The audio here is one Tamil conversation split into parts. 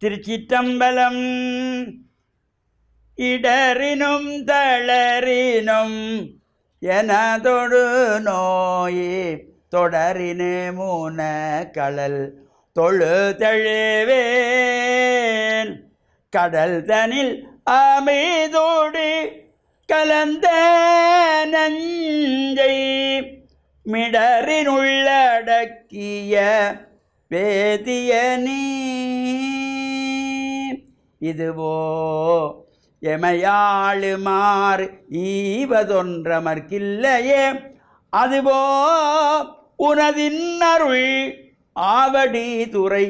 திருச்சிற்றம்பலம். இடரினும் தளரினும் எனதொடு நோயே தொடரினு மூன களல் தொழு தழுவேன் கடல் தனில் அமைதோடு கலந்த நஞ்சை மிடரினுள்ளடக்கிய வேதியனே. இதுவோ எமையாளுமாறு ஈவதொன்றமர்க்கில்லையே அதுவோ உனதின் அருள் ஆவடி துறை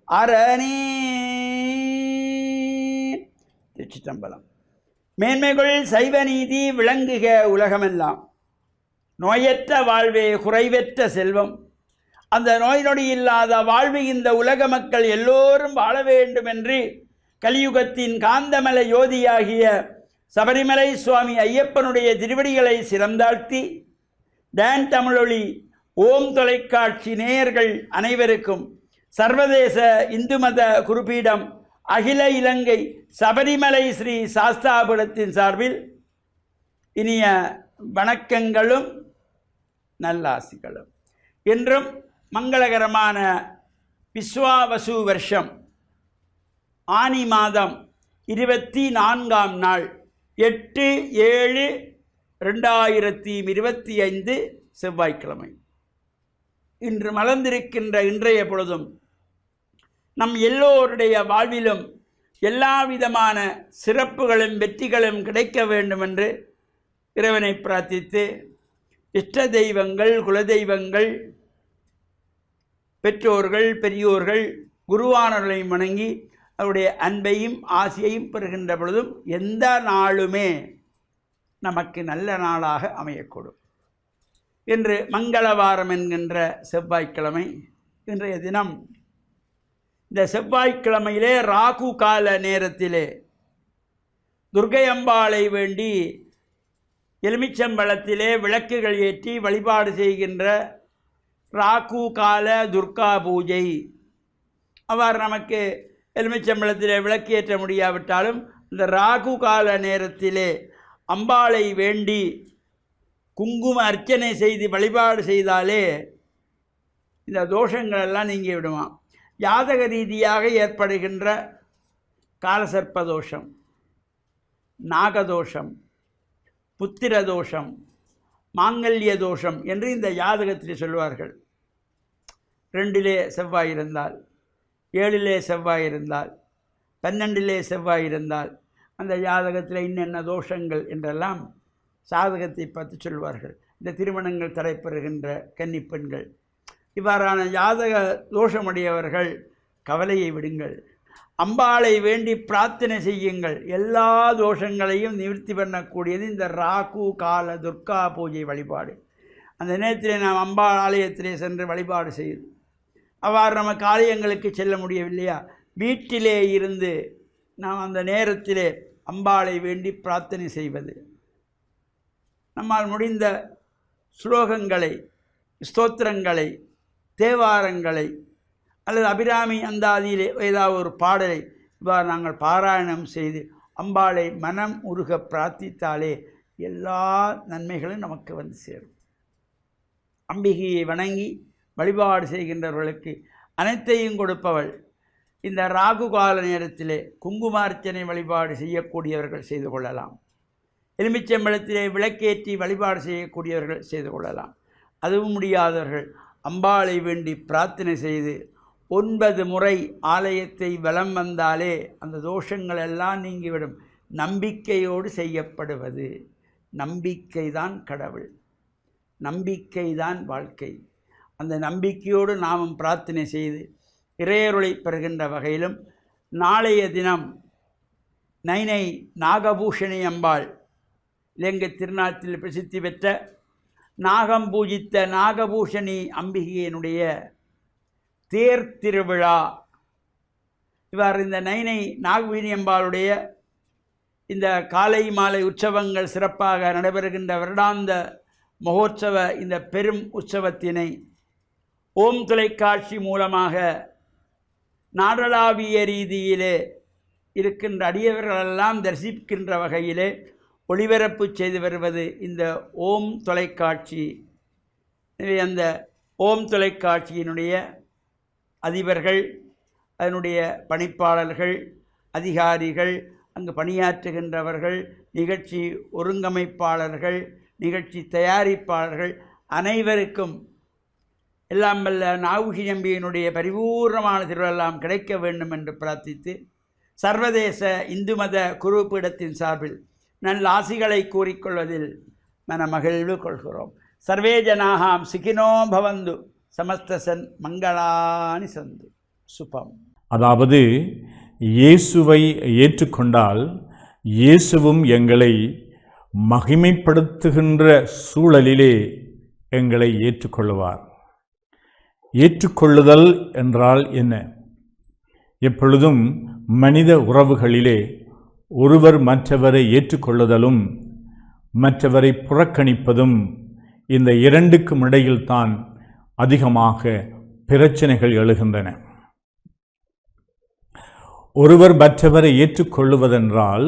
அரணே. திருச்சிற்றம்பலம். மேன்மைகள் சைவ நீதி விளங்குக உலகமெல்லாம். நோயற்ற வாழ்வே குறைவற்ற செல்வம். அந்த நோய் நொடி இல்லாத வாழ்வு இந்த உலக மக்கள் எல்லோரும் வாழ வேண்டும் என்று கலியுகத்தின் காந்தமல யோதியாகிய சபரிமலை சுவாமி ஐயப்பனுடைய திருவடிகளை சிறந்தாழ்த்தி டான் தமிழொலி ஓம் தொலைக்காட்சி நேயர்கள் அனைவருக்கும் சர்வதேச இந்து மத குருபீடம் அகில இலங்கை சபரிமலை ஸ்ரீ சாஸ்தாபுரத்தின் சார்பில் இனிய வணக்கங்களும் நல்லாசிகளும். என்றும் மங்களகரமான விஸ்வாவசு வருஷம் ஆனி மாதம் 24ஆம் நாள் 8/7/2025 செவ்வாய்க்கிழமை. இன்று மலர்ந்திருக்கின்ற இன்றைய பொழுதும் நம் எல்லோருடைய வாழ்விலும் எல்லா விதமான சிறப்புகளும் வெற்றிகளும் கிடைக்க வேண்டும் என்று இறைவனை பிரார்த்தித்து இஷ்ட தெய்வங்கள் குலதெய்வங்கள் பெற்றோர்கள் பெரியோர்கள் குருவானவர்களை வணங்கி அவருடைய அன்பையும் ஆசையையும் பெறுகின்ற பொழுதும் எந்த நாளுமே நமக்கு நல்ல நாளாக அமையக்கூடும். இன்று மங்களவாரம் என்கின்ற செவ்வாய்க்கிழமை. இன்றைய தினம் இந்த செவ்வாய்க்கிழமையிலே ராகு கால நேரத்திலே துர்க்கை அம்பாளை வேண்டி எலுமிச்சம்பழத்திலே விளக்குகள் ஏற்றி வழிபாடு செய்கின்ற ராகு கால துர்கா பூஜை. அவ்வாறு நமக்கு எலுமிச்சம்பழத்திலே விளக்கு ஏற்ற முடியாவிட்டாலும் இந்த ராகு கால நேரத்திலே அம்பாளை வேண்டி குங்கும அர்ச்சனை செய்து வழிபாடு செய்தாலே இந்த தோஷங்களெல்லாம் நீங்கி விடுமா. ஜாதக ரீதியாக ஏற்படுகின்ற காலசர்ப்ப தோஷம், நாகதோஷம், புத்திர தோஷம், மாங்கல்ய தோஷம் என்று இந்த ஜாதகத்தில் சொல்வார்கள். 2 செவ்வாய் இருந்தால், 7 செவ்வாய் இருந்தால், 12 செவ்வாய் இருந்தால் அந்த ஜாதகத்தில் இன்னென்ன தோஷங்கள் என்றெல்லாம் ஜாதகத்தை பார்த்து சொல்வார்கள். இந்த திருமணங்கள் தடைபெறுகின்ற கன்னிப்பெண்கள், இவ்வாறான ஜாதக தோஷமுடையவர்கள் கவலையை விடுங்கள், அம்பாளை வேண்டி பிரார்த்தனை செய்யுங்கள். எல்லா தோஷங்களையும் நிவர்த்தி பண்ணக்கூடியது இந்த ராகு கால துர்கா பூஜை வழிபாடு. அந்த நேரத்தில் நாம் அம்பாள் ஆலயத்திலே சென்று வழிபாடு செய்து அவ்வாறு நமக்கு ஆலயங்களுக்கு செல்ல முடியவில்லையா, வீட்டிலே இருந்து நாம் அந்த நேரத்திலே அம்பாளை வேண்டி பிரார்த்தனை செய்வது. நம்மால் முடிந்த ஸ்லோகங்களை, ஸ்தோத்திரங்களை, தேவாரங்களை அல்லது அபிராமி அந்தாதியிலே ஏதாவது ஒரு பாடலை இவ்வாறு நாங்கள் பாராயணம் செய்து அம்பாளை மனம் உருக பிரார்த்தித்தாலே எல்லா நன்மைகளும் நமக்கு வந்து சேரும். அம்பிகையை வணங்கி வழிபாடு செய்கின்றவர்களுக்கு அனைத்தையும் கொடுப்பவள். இந்த ராகு கால நேரத்திலே குங்குமார்ச்சனை வழிபாடு செய்யக்கூடியவர்கள் செய்து கொள்ளலாம். எலுமிச்சம்பழத்திலே விளக்கேற்றி வழிபாடு செய்யக்கூடியவர்கள் செய்து கொள்ளலாம். அதுவும் முடியாதவர்கள் அம்பாளை வேண்டி பிரார்த்தனை செய்து 9 முறை ஆலயத்தை வலம் வந்தாலே அந்த தோஷங்கள் எல்லாம் நீங்கிவிடும். நம்பிக்கையோடு செய்யப்படுவது. நம்பிக்கைதான் கடவுள், நம்பிக்கைதான் வாழ்க்கை. அந்த நம்பிக்கையோடு நாமும் பிரார்த்தனை செய்து இறையருளை பெறுகின்ற வகையிலும் நாளைய தினம் நைனை நாகபூஷணி அம்பாள் இலங்கை திருநாட்டில் பிரசித்தி பெற்ற நாகம் பூஜித்த நாகபூஷணி அம்பிகையினுடைய தேர் திருவிழா. இவ்வாறு இந்த நைனை நாகபூஷணி அம்பாளுடைய இந்த காலை மாலை உற்சவங்கள் சிறப்பாக நடைபெறுகின்ற வருடாந்த மகோற்சவ இந்த பெரும் உற்சவத்தினை ஓம் தொலைக்காட்சி மூலமாக நாடளாவிய ரீதியிலே இருக்கின்ற அடியவர்களெல்லாம் தரிசிக்கின்ற வகையிலே ஒளிபரப்பு செய்து வருவது இந்த ஓம் தொலைக்காட்சி. அந்த ஓம் தொலைக்காட்சியினுடைய அதிபர்கள், அதனுடைய பணிப்பாளர்கள், அதிகாரிகள், அங்கு பணியாற்றுகின்றவர்கள், நிகழ்ச்சி ஒருங்கமைப்பாளர்கள், நிகழ்ச்சி தயாரிப்பாளர்கள் அனைவருக்கும் எல்லாம் வல்ல நாவுகி நம்பியினுடைய பரிபூர்ணமான திருவெல்லாம் கிடைக்க வேண்டும் என்று பிரார்த்தித்து, சர்வதேச இந்து மத குருப்பீடத்தின் சார்பில் நல்ல ஆசிகளை கூறிக்கொள்வதில் மனமகிழ்வு கொள்கிறோம். சர்வே ஜனாகாம் சுகினோ பவந்து, சமஸ்தசன் மங்களானி சந்து. சுபம். அதாவது இயேசுவை ஏற்றுக்கொண்டால் இயேசுவும் எங்களை மகிமைப்படுத்துகின்ற சூழலிலே எங்களை ஏற்றுக்கொள்வார். ஏற்றுக்கொள்ளுதல் என்றால் என்ன? எப்பொழுதும் மனித உறவுகளிலே ஒருவர் மற்றவரை ஏற்றுக்கொள்ளுதலும் மற்றவரை புறக்கணிப்பதும், இந்த இரண்டுக்கும் இடையில்தான் அதிகமாக பிரச்சனைகள் எழுகின்றன. ஒருவர் மற்றவரை ஏற்றுக்கொள்ளுவதென்றால்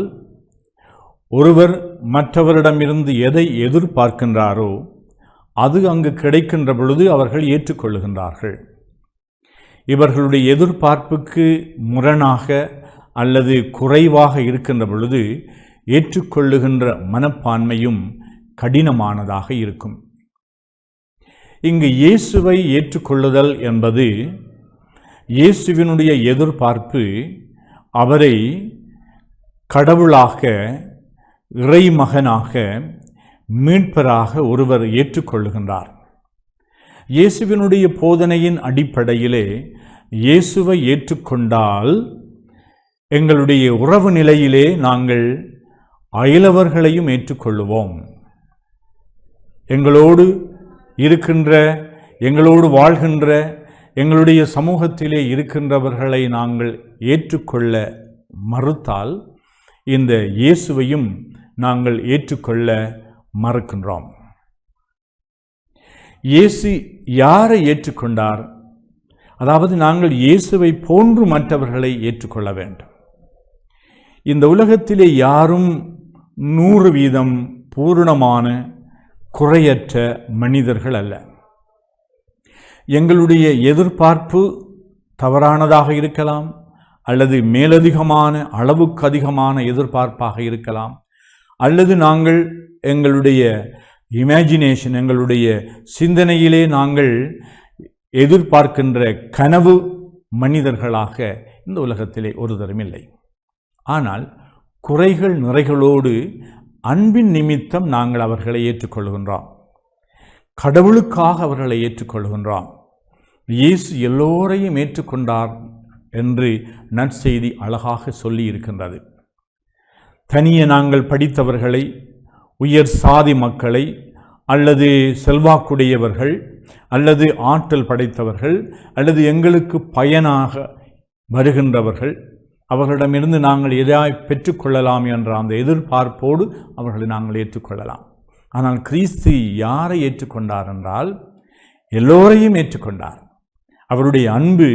ஒருவர் மற்றவரிடமிருந்து எதை எதிர்பார்க்கின்றாரோ அது அங்கு கிடைக்கின்ற பொழுது அவர்கள் ஏற்றுக்கொள்ளுகின்றார்கள். இவர்களுடைய எதிர்பார்ப்புக்கு முரணாக அல்லது குறைவாக இருக்கின்ற பொழுது ஏற்றுக்கொள்ளுகின்ற மனப்பான்மையும் கடினமானதாக இருக்கும். இங்கு இயேசுவை ஏற்றுக்கொள்ளுதல் என்பது இயேசுவினுடைய எதிர்பார்ப்பு அவரை கடவுளாக, இறைமகனாக, மீட்பராக ஒருவர் ஏற்றுக்கொள்ளுகின்றார். இயேசுவினுடைய போதனையின் அடிப்படையிலே இயேசுவை ஏற்றுக்கொண்டால் எங்களுடைய உறவு நிலையிலே நாங்கள் அயலவர்களையும் ஏற்றுக்கொள்ளுவோம். எங்களோடு இருக்கின்ற, எங்களோடு வாழ்கின்ற, எங்களுடைய சமூகத்திலே இருக்கின்றவர்களை நாங்கள் ஏற்றுக்கொள்ள மறுத்தால் இந்த இயேசுவையும் நாங்கள் ஏற்றுக்கொள்ள மறுக்கின்றோம். இயேசு யாரை ஏற்றுக்கொண்டார்? அதாவது நாங்கள் இயேசுவை போன்று மற்றவர்களை ஏற்றுக்கொள்ள வேண்டும். இந்த உலகத்திலே யாரும் 100% பூரணமான குறையற்ற மனிதர்கள் அல்ல. எங்களுடைய எதிர்பார்ப்பு தவறானதாக இருக்கலாம், அல்லது மேலதிகமான, அளவுக்கு அதிகமான எதிர்பார்ப்பாக இருக்கலாம், அல்லது நாங்கள் எங்களுடைய இமேஜினேஷன், எங்களுடைய சிந்தனையிலே நாங்கள் எதிர்பார்க்கின்ற கனவு மனிதர்களாக இந்த உலகத்திலே ஒருதரும் இல்லை. ஆனால் குறைகள் நிறைகளோடு அன்பின் நிமித்தம் நாங்கள் அவர்களை ஏற்றுக்கொள்கின்றோம். கடவுளுக்காக அவர்களை ஏற்றுக்கொள்கின்றோம். இயேசு எல்லோரையும் ஏற்றுக்கொண்டார் என்று நற்செய்தி அழகாக சொல்லி இருக்கின்றது. தனியே நாங்கள் படித்தவர்களை, உயர் சாதி மக்களை, அல்லது செல்வாக்குடையவர்கள், அல்லது ஆற்றல் படைத்தவர்கள், அல்லது எங்களுக்கு பயனாக வருகின்றவர்கள், அவர்களிடமிருந்து நாங்கள் எதையாய் பெற்றுக்கொள்ளலாம் என்ற அந்த எதிர்பார்ப்போடு அவர்களை நாங்கள் ஏற்றுக்கொள்ளலாம். ஆனால் கிறிஸ்து யாரை ஏற்றுக்கொண்டார் என்றால் எல்லோரையும் ஏற்றுக்கொண்டார். அவருடைய அன்பு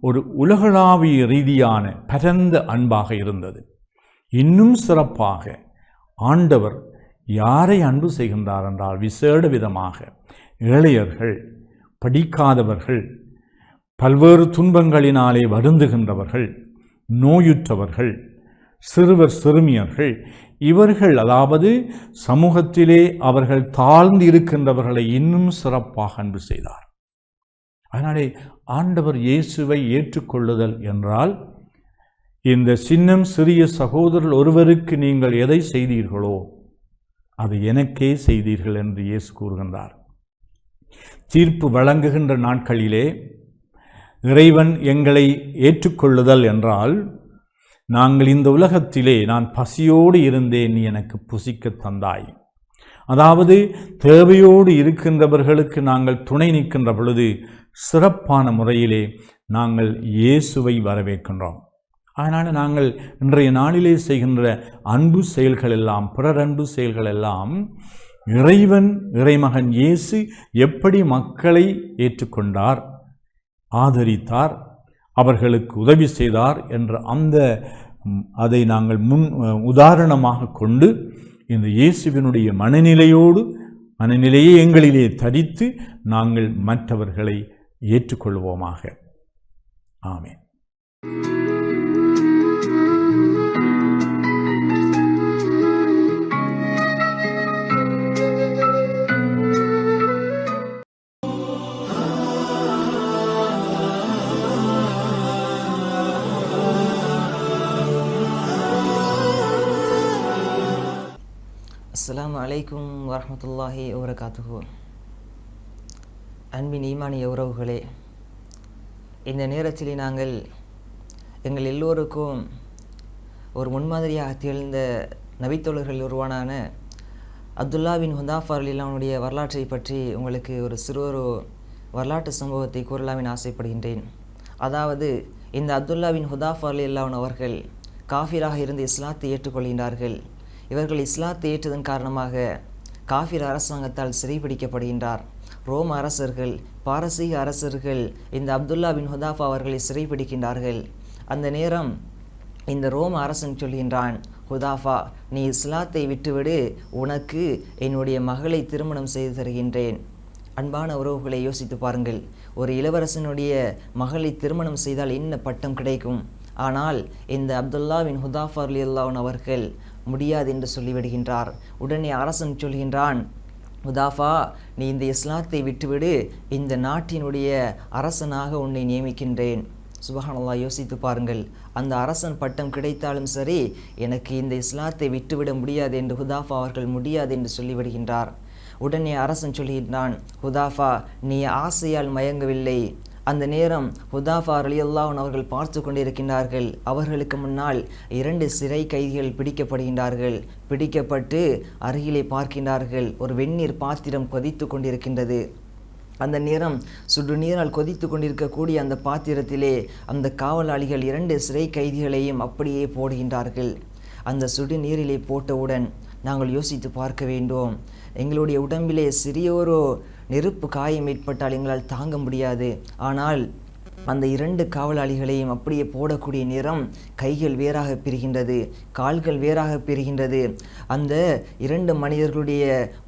ஒரு உலகளாவிய ரீதியான பரந்த அன்பாக இருந்தது. இன்னும் சிறப்பாக ஆண்டவர் யாரை அன்பு செய்கின்றார் என்றால் விசேட விதமாக ஏழையர்கள், படிக்காதவர்கள், பல்வேறு துன்பங்களினாலே வருந்துகின்றவர்கள், நோயுற்றவர்கள், சிறுவர் சிறுமியர்கள், இவர்கள், அதாவது சமூகத்திலே அவர்கள் தாழ்ந்து இருக்கின்றவர்களை இன்னும் சிறப்பாக அன்பு செய்தார். அதனாலே ஆண்டவர் இயேசுவை ஏற்றுக்கொள்ளுதல் என்றால் இந்த சின்னம் சிறிய சகோதரர் ஒருவருக்கு நீங்கள் எதை செய்தீர்களோ அது எனக்கே செய்தீர்கள் என்று இயேசு கூறுகின்றார். தீர்ப்பு வழங்குகின்ற நாட்களிலே இறைவன் எங்களை ஏற்றுக்கொள்ளுதல் என்றால் நாங்கள் இந்த உலகத்திலே நான் பசியோடு இருந்தேன், நீ எனக்கு புசிக்க தந்தாய். அதாவது தேவையோடு இருக்கின்றவர்களுக்கு நாங்கள் துணை நிற்கின்ற பொழுது சிறப்பான முறையிலே நாங்கள் இயேசுவை வரவேற்கின்றோம். அதனால் நாங்கள் இன்றைய நாளிலே செய்கின்ற அன்பு செயல்கள் எல்லாம், பிறர் அன்பு செயல்கள் எல்லாம் இறைவன், இறைமகன் இயேசு எப்படி மக்களை ஏற்றுக்கொண்டார், ஆதரித்தார், அவர்களுக்கு உதவி செய்தார் என்ற அதை நாங்கள் உதாரணமாக கொண்டு இந்த இயேசுவினுடைய மனநிலையை எங்களிலே தரித்து நாங்கள் மற்றவர்களை ஏற்றுக்கொள்வோமாக. ஆமென். அஸ்ஸலாமு அலைக்கும் வரஹ்மத்துல்லாஹி வபரகாத்துஹு. அன்பின் ஈமானிய உறவுகளே, இந்த நேரத்தில் நாங்கள் எங்கள் எல்லோருக்கும் ஒரு முன்மாதிரியாக திகழ்ந்த நபித்தோழர்கள் ஒருவனான அப்துல்லா பின் ஹுதாஃபா ரலியல்லாஹுடைய வரலாற்றை பற்றி உங்களுக்கு ஒரு வரலாற்று சம்பவத்தை கூறலாமின் ஆசைப்படுகின்றேன். அதாவது இந்த அப்துல்லா பின் ஹுதாஃபா ரலியல்லாஹு அவர்கள் காஃபிராக இருந்து இஸ்லாத்தை ஏற்றுக்கொள்கின்றார்கள். இவர்கள் இஸ்லாத்தை ஏற்றதன் காரணமாக காஃபிர் அரசாங்கத்தால் சிறைபிடிக்கப்படுகின்றார். ரோம அரசர்கள், பாரசீக அரசர்கள் இந்த அப்துல்லா பின் ஹுதாஃபா அவர்களை சிறைபிடிக்கின்றார்கள். அந்த நேரம் இந்த ரோம அரசன் சொல்கின்றான், ஹுதாஃபா, நீ இஸ்லாத்தை விட்டுவிடு, உனக்கு என்னுடைய மகளை திருமணம் செய்து தருகின்றேன். அன்பான உறவுகளை யோசித்து பாருங்கள். ஒரு இளவரசனுடைய மகளை திருமணம் செய்தால் என்ன பட்டம் கிடைக்கும்? ஆனால் இந்த அப்துல்லா பின் ஹுதாஃபா ரலியல்லாஹு அவர்கள் முடியாது என்று சொல்லிவிடுகின்றார். உடனே அரசன் சொல்கின்றான், ஹுதாஃபா, நீ இந்த இஸ்லாத்தை விட்டுவிடு, இந்த நாட்டினுடைய அரசனாக உன்னை நியமிக்கின்றேன். சுபஹானல்லாஹ், யோசித்து பாருங்கள். அந்த அரசன் பட்டம் கிடைத்தாலும் சரி, எனக்கு இந்த இஸ்லாத்தை விட்டுவிட முடியாது என்று ஹுதாஃபா அவர்கள் முடியாது என்று சொல்லிவிடுகின்றார். உடனே அரசன் சொல்கின்றான், ஹுதாஃபா, நீ ஆசையால் மயங்கவில்லை. அந்த நேரம் ஹுதாஃபா ரலியல்லாஹு அவர்கள் பார்த்து கொண்டிருக்கின்றார்கள். அவர்களுக்கு முன்னால் 2 சிறை கைதிகள் பிடிக்கப்படுகின்றார்கள். பிடிக்கப்பட்டு அருகிலே பார்க்கின்றார்கள், ஒரு வெந்நீர் பாத்திரம் கொதித்து கொண்டிருக்கின்றது. அந்த நேரம் சுடுநீரால் கொதித்து கொண்டிருக்கக்கூடிய அந்த பாத்திரத்திலே அந்த காவலாளிகள் 2 சிறை கைதிகளையும் அப்படியே போடுகின்றார்கள். அந்த சுடுநீரிலே போட்டவுடன் நாங்கள் யோசித்து பார்க்க வேண்டும். எங்களுடைய உடம்பிலே சிறியோரோ நெருப்பு காயம் ஏற்பட்டால் எங்களால் தாங்க முடியாது. ஆனால் அந்த 2 காவலாளிகளையும் அப்படியே போடக்கூடிய நேரம் கைகள் வேறாக பிரிகின்றது, கால்கள் வேறாக பிரிகின்றது. அந்த 2 மனிதர்களுடைய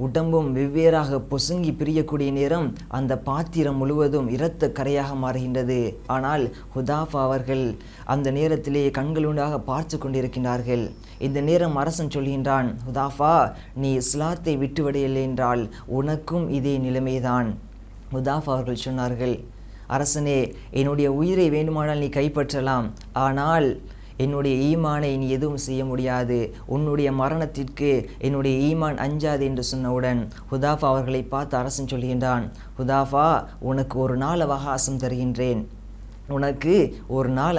உடம்பும் வெவ்வேறாக பொசுங்கி பிரியக்கூடிய நேரம் அந்த பாத்திரம் முழுவதும் இரத்த கரையாக மாறுகின்றது. ஆனால் ஹுதாஃபா அவர்கள் அந்த நேரத்திலே கண்களுண்டாக பார்த்து கொண்டிருக்கின்றார்கள். இந்த நேரம் அரசன் சொல்கின்றான், ஹுதாஃபா, நீ இஸ்லாத்தை விட்டுவிடவில்லை என்றால் உனக்கும் இதே நிலைமைதான். ஹுதாஃபா அவர்கள் சொன்னார்கள், அரசனே, என்னுடைய உயிரை வேண்டுமானால் நீ கைப்பற்றலாம், ஆனால் என்னுடைய ஈமானை நீ எதுவும் செய்ய முடியாது. உன்னுடைய மரணத்திற்கு என்னுடைய ஈமான் அஞ்சாது என்று சொன்னவுடன் ஹுதாஃபா அவர்களை பார்த்து அரசன் சொல்கின்றான், ஹுதாஃபா, உனக்கு ஒரு நாள்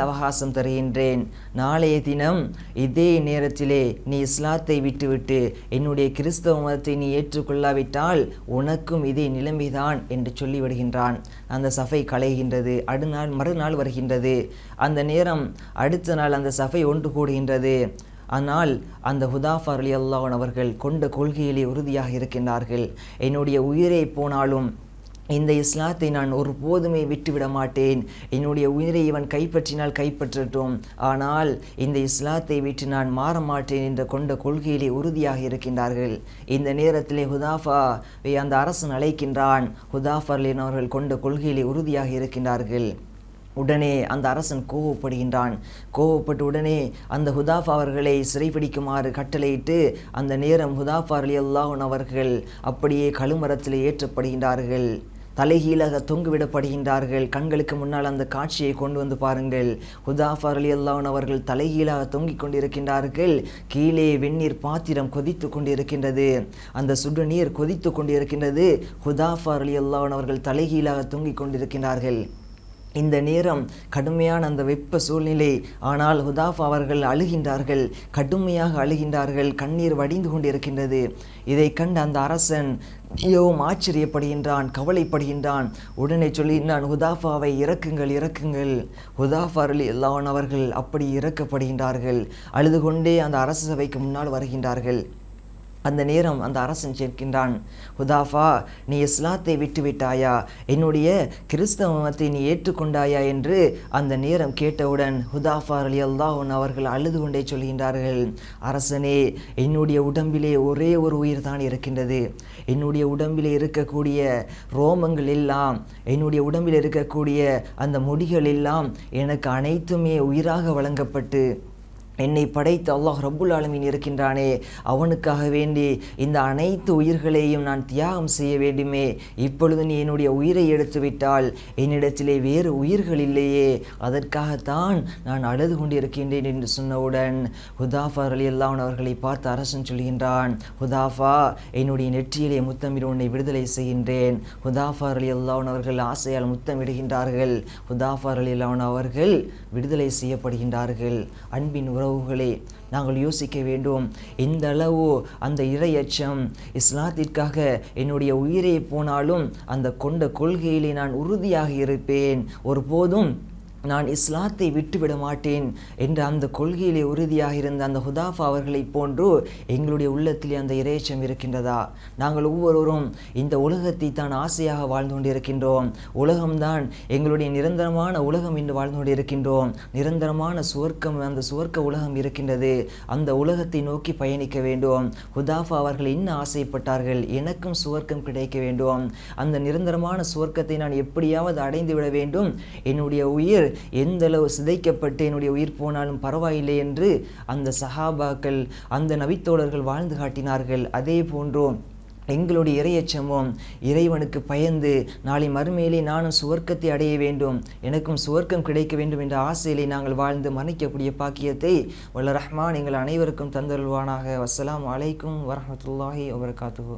அவகாசம் தருகின்றேன். நாளைய தினம் இதே நேரத்திலே நீ இஸ்லாத்தை விட்டுவிட்டு என்னுடைய கிறிஸ்தவ மதத்தை நீ ஏற்றுக்கொள்ளாவிட்டால் உனக்கும் இதே நிலைமைதான் என்று சொல்லிவிடுகின்றான். அந்த சபை கலைகின்றது. மறுநாள் வருகின்றது. அந்த நேரம் அடுத்த நாள் அந்த சபை ஒன்று கூடுகின்றது. ஆனால் அந்த ஹுதாஃபா ரலியல்லாஹு அவர்கள் கொண்ட கொள்கையிலே உறுதியாக இருக்கின்றார்கள். என்னுடைய உயிரே போனாலும் இந்த இஸ்லாத்தை நான் ஒருபோதுமே விட்டுவிட மாட்டேன். என்னுடைய உயிரை இவன் கைப்பற்றினால் கைப்பற்றட்டும், ஆனால் இந்த இஸ்லாத்தை விட்டு நான் மாற மாட்டேன் என்ற கொண்ட கொள்கையிலே உறுதியாக இருக்கின்றார்கள். இந்த நேரத்திலே ஹுதாஃபாவை அந்த அரசன் அழைக்கின்றான். ஹுதாஃபா அவர்கள் கொண்ட கொள்கையிலே உறுதியாக இருக்கின்றார்கள். உடனே அந்த அரசன் கோவப்படுகின்றான். கோவப்பட்டு உடனே அந்த ஹுதாஃபா அவர்களை சிறைப்பிடிக்குமாறு கட்டளையிட்டு அந்த நேரம் ஹுதாஃபா ரலியல்லாஹு அவர்கள் அப்படியே கழுமரத்தில் ஏற்றப்படுகின்றார்கள். தலைகீழாக தொங்கிவிடப்படுகின்றார்கள். கண்களுக்கு முன்னால் அந்த காட்சியை கொண்டு வந்து பாருங்கள். ஹுதாஃபா ரலியல்லாஹு அவர்கள் தலைகீழாக தொங்கிக் கொண்டிருக்கின்றார்கள். கீழே வெந்நீர் பாத்திரம் கொதித்து கொண்டிருக்கின்றது. அந்த சுடுநீர் கொதித்து கொண்டிருக்கின்றது. ஹுதாஃபா ரலியல்லாஹு அவர்கள் தலைகீழாக தொங்கிக் கொண்டிருக்கின்றார்கள். இந்த நேரம் கடுமையான அந்த வெப்ப சூழ்நிலை. ஆனால் ஹுதாஃபா அவர்கள் அழுகின்றார்கள், கடுமையாக அழுகின்றார்கள். கண்ணீர் வடிந்து கொண்டிருக்கின்றது. இதை கண்ட அந்த அரசன் மிகவும் ஆச்சரியப்படுகின்றான், கவலைப்படுகின்றான். உடனே சொல்லினான், ஹுதாஃபாவை இறக்குங்கள். ஹுதாஃபா ரலியல்லாஹு அவர்கள் அப்படி இறக்கப்படுகின்றார்கள். அழுது கொண்டே அந்த அரச சபைக்கு முன்னால் வருகின்றார்கள். அந்த நேரம் அந்த அரசன் கேட்கின்றான், ஹுதாஃபா, நீ இஸ்லாத்தை விட்டு விட்டாயா, என்னுடைய கிறிஸ்தவ மதத்தை நீ ஏற்றுக்கொண்டாயா என்று அந்த நேரம் கேட்டவுடன் ஹுதாஃபா ரலியல்லாஹு அன்ஹு அவர்கள் அழுது கொண்டே சொல்கின்றார்கள், அரசனே, என்னுடைய உடம்பிலே ஒரே ஒரு உயிர் தான் இருக்கின்றது. என்னுடைய உடம்பிலே இருக்கக்கூடிய ரோமங்கள் எல்லாம், என்னுடைய உடம்பில் இருக்கக்கூடிய அந்த முடிகள் எல்லாம் எனக்கு அனைத்துமே உயிராக வழங்கப்பட்டு என்னை படைத்த அல்லாஹ் ரப்புல் ஆலமீன் இருக்கின்றானே, அவனுக்காக வேண்டி இந்த அனைத்து உயிர்களையும் நான் தியாகம் செய்ய வேண்டுமே. இப்பொழுது நீ என்னுடைய உயிரை எடுத்து விட்டால் என்னிடத்திலே வேறு உயிர்கள் இல்லையே, அதற்காகத்தான் நான் அழுது கொண்டிருக்கின்றேன் என்று சொன்னவுடன் ஹுதாஃபா ரலியல்லாஹு அன்ஹு அவர்களை பார்த்து அரசன் சொல்கின்றான், ஹுதாஃபா, என்னுடைய நெற்றியிலே முத்தமிட உன்னை விடுதலை செய்கின்றேன். ஹுதாஃபா ரலியல்லாஹு அன்ஹு அவர்கள் ஆசையால் முத்தமிடுகின்றார்கள். ஹுதாஃபா ரலியல்லாஹு அன்ஹு அவர்கள் விடுதலை செய்யப்படுகின்றார்கள். அன்பின் உறவுகளே, நாங்கள் யோசிக்க வேண்டும், இந்த அளவு அந்த இறையச்சம், இஸ்லாத்திற்காக என்னுடைய உயிரை போனாலும் அந்த கொண்ட கொள்கையிலே நான் உறுதியாக இருப்பேன், ஒருபோதும் நான் இஸ்லாத்தை விட்டுவிட மாட்டேன் என்ற அந்த கொள்கையிலே உறுதியாக இருந்த அந்த ஹுதாஃபா அவர்களைப் போன்று எங்களுடைய உள்ளத்திலே அந்த இறையச்சம் இருக்கின்றதா? நாங்கள் ஒவ்வொருவரும் இந்த உலகத்தை தான் ஆசையாக வாழ்ந்து கொண்டிருக்கின்றோம். உலகம்தான் எங்களுடைய நிரந்தரமான உலகம் என்று வாழ்ந்து கொண்டிருக்கின்றோம். நிரந்தரமான சுவர்க்கம், அந்த சுவர்க்க உலகம் இருக்கின்றது. அந்த உலகத்தை நோக்கி பயணிக்க வேண்டும். ஹுதாஃபா அவர்கள் என்ன ஆசைப்பட்டார்கள்? எனக்கும் சுவர்க்கம் கிடைக்க வேண்டும், அந்த நிரந்தரமான சுவர்க்கத்தை நான் எப்படியாவது அடைந்து விட வேண்டும், என்னுடைய உயிர் எந்த அளவு சிதைக்கப்பட்டு என்னுடைய உயிர் போனாலும் பரவாயில்லை என்று அந்த சஹாபாக்கள், அந்த நபித்தோழர்கள் வாழ்ந்து காட்டினார்கள். அதே போன்றோம் எங்களுடைய இறையச்சமும் இறைவனுக்கு பயந்து நாளை மறுமையிலே நானும் சுவர்க்கத்தை அடைய வேண்டும், எனக்கும் சுவர்க்கம் கிடைக்க வேண்டும் என்ற ஆசையிலே நாங்கள் வாழ்ந்து மன்னிக்கக்கூடிய பாக்கியத்தை வல்ல ரஹ்மான் எங்கள் அனைவருக்கும் தந்தருள்வானாக. வஸ்ஸலாமு அலைக்கும் வரஹ்மத்துல்லாஹி வபரகாத்துஹு.